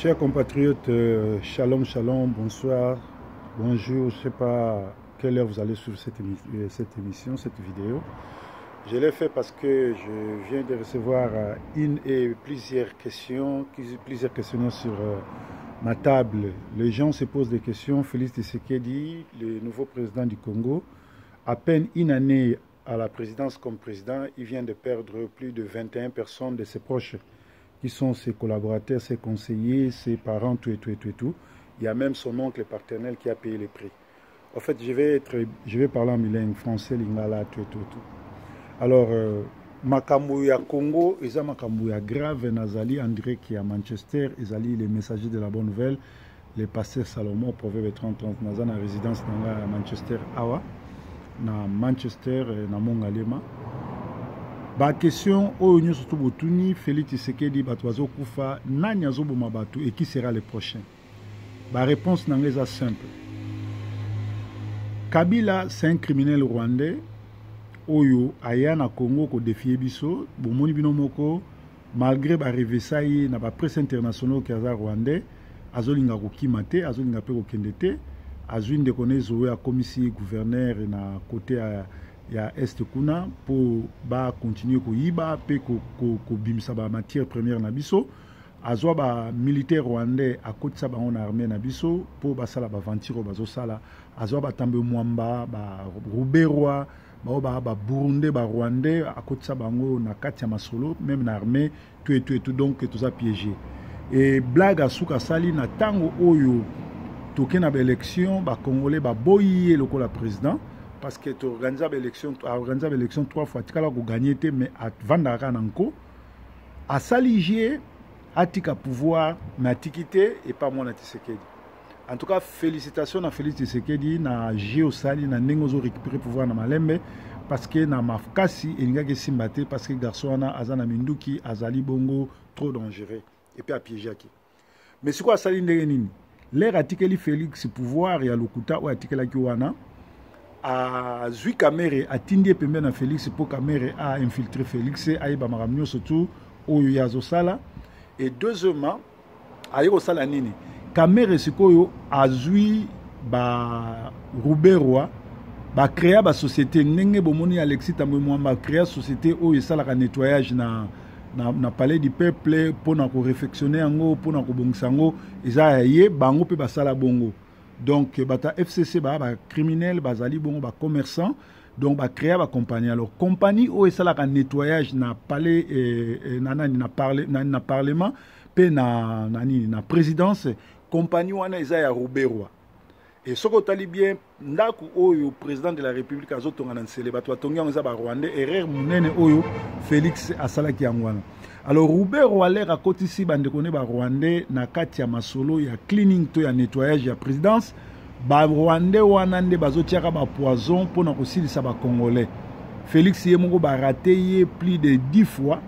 Chers compatriotes, shalom, shalom, bonsoir, bonjour, je ne sais pas quelle heure vous allez suivre cette émission, cette vidéo. Je l'ai fait parce que je viens de recevoir une et plusieurs questions sur ma table. Les gens se posent des questions. Félix Tshisekedi, le nouveau président du Congo, à peine une année à la présidence comme président, il vient de perdre plus de 21 personnes de ses proches, qui sont ses collaborateurs, ses conseillers, ses parents, tout. Il y a même son oncle paternel qui a payé les prix. En fait, je vais parler en bilingue, français, lingala, tout. Alors, makambo ya Congo, eza makambo ya grave, Nazali André qui est à Manchester, Ezali les messagers de la bonne nouvelle, les pasteurs Salomon, proverbe 30, Nazana résidence à Manchester, Awa, na Manchester, na Mongalema. Ba question oyo nyo surtout botuni Félix Tshisekedi batwazo kufa nani azoboma bato et qui sera le prochain. Ba réponse nangeza simple. Kabila c'est un criminel rwandais oyo aya na Congo ko défier biso bomoni bino moko malgré ba revesai na ba presse internationale ki aza rwandais azolinga ko kimate azolinga pe ko kendete azwinde konezo ya komisi gouverneur na côté ya est kuna pour ba continuer ko yiba pe ko bimisa ba matière première na biso azwa ba militaire rwandais akotisa ba on armée na biso pour basala ba ventiro bazo sala azwa ba tambe mwamba ba ruberwa ba burundais ba rwandais akotisa bango na kati ya masolo même na armée tout donc tout ça piégé et blague asuka sali na tango oyo toke na ba élection ba congolais ba boyi lokola président parce que tu organises l'élection 3 fois, tu as gagné, mais à Vandara Nanko, à Saligier, à Tika pouvoir, mais à Tikité et pas moi, à Tshisekedi. En tout cas, félicitations à Félix Tshisekedi, na Géosali, na Nengozo récupérer pouvoir na Malembe, parce que na Mafkasi, il n'y a que Simbate, parce que garçon a Azana Minduki, Azali Bongo, trop dangereux, et puis à Piéjaki. Mais c'est quoi Sali Ndengenini? L'air à Tikeli Félix pouvoir et à Lokuta ou à Tikela Kiwana. A Zui Kamere a tindi pembe na Félix pour Kamere a infiltré Félix a iba maramnyo surtout oyo yazo sala et deuxièmement ayo sala nini Kamere sikoyo a Zui ba Ruberwa ba créer ba société ndenge bomoni Alexis Tambwe ba créer société oyo sala ka nettoyage na palais du peuple pour na ko réfectionner yango pour na ko bongisa yango eza ye bango pe ba sala bongo. Donc, bata FCC, ba criminel, bazali bon, ba commerçant, donc ba créer ba compagnie. Alors, compagnie où est-ce la nettoyage na palais na parlement, pe na présidence, compagnie wana eza ya Ruberwa. Et ce que tali bien, ndaku oyo président de la République azotonga na nsele bato atongi ngo za ba Rwandais erreur munene oyo Félix asalaki yangwana. Alors Ruberwa l'air à côté ici bande connaît ba Rwandais na kati ya masolo ya cleaning to ya nettoyage ya présidence ba Rwandais wana nde bazotiaka ba poison pour na kosilisa ba Congolais. Félix yemongo ba raté plus de 10 fois.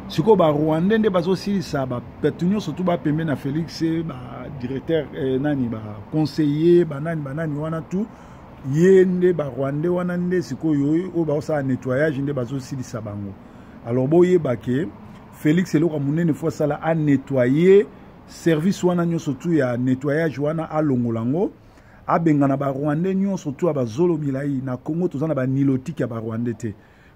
Siko ba Rwandais nde bazosilisa ba petunyo surtout ba pembe na Félix ba directeur nani ba conseiller ba nani wana tout yende ba Rwandais wana nde siko yo o ba sa nettoyage nde bazosilisa bango. Alors boye baké Félix Eloko Munene fois sala a nettoyer service wana nyo surtout ya nettoyage wana a longolango a bengana ba Rwandais nyo surtout ba zolo milai na Congo tozana ba nilotique ya ba Rwandais te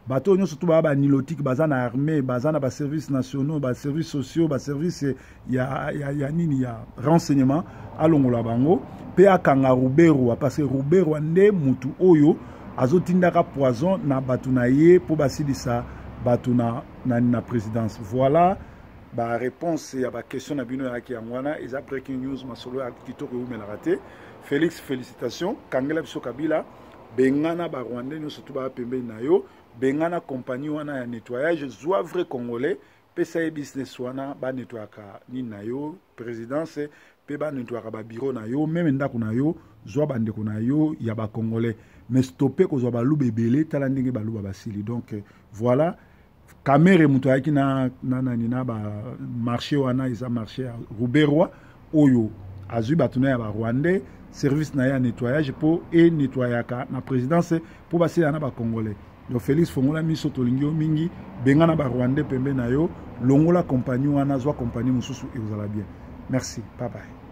bato nyo surtout ba nilotique bazana armée bazana ba services nationaux ba services sociaux ba service ya nini ya renseignement a longola bango pe akanga Ruberwa parce que Ruberwa nde mutu oyo azotindaka poison na batu na ye po basilisa batu na présidence. Voilà la réponse à la question de Bino Yaki Angwana. Et après breaking news, ma solo a quitté que vous me raté. Félix, félicitations. Kangela Biso Kabila, Bengana Barwandais, nous surtout à Pembe Nayo, Bengana compagnie wana ya nettoyage, Zoa vrai Congolais, PSA business wana, ba nettoyaka ni Nayo, présidence, pe ba nettoyaka ba bureau Nayo, même ndako Nayo, Zoa bandeko Nayo, ya ba Congolais. Mais stopper ko zoa ba lube belé, talandenge ba luba basili. Donc voilà. Kamere mutu ayaki na ba marché wana isa marché Ruberwa oyo azui batuna ya ba Rwandais service na ya nettoyage pour et nettoyaka na présidence pour basi na ba Congolais. Donc Félix fongola miso tolingio mingi benga na ba Rwandais pembe na yo longola compagnie wana zwa compagnie mususu e uzala bien. Merci, bye bye.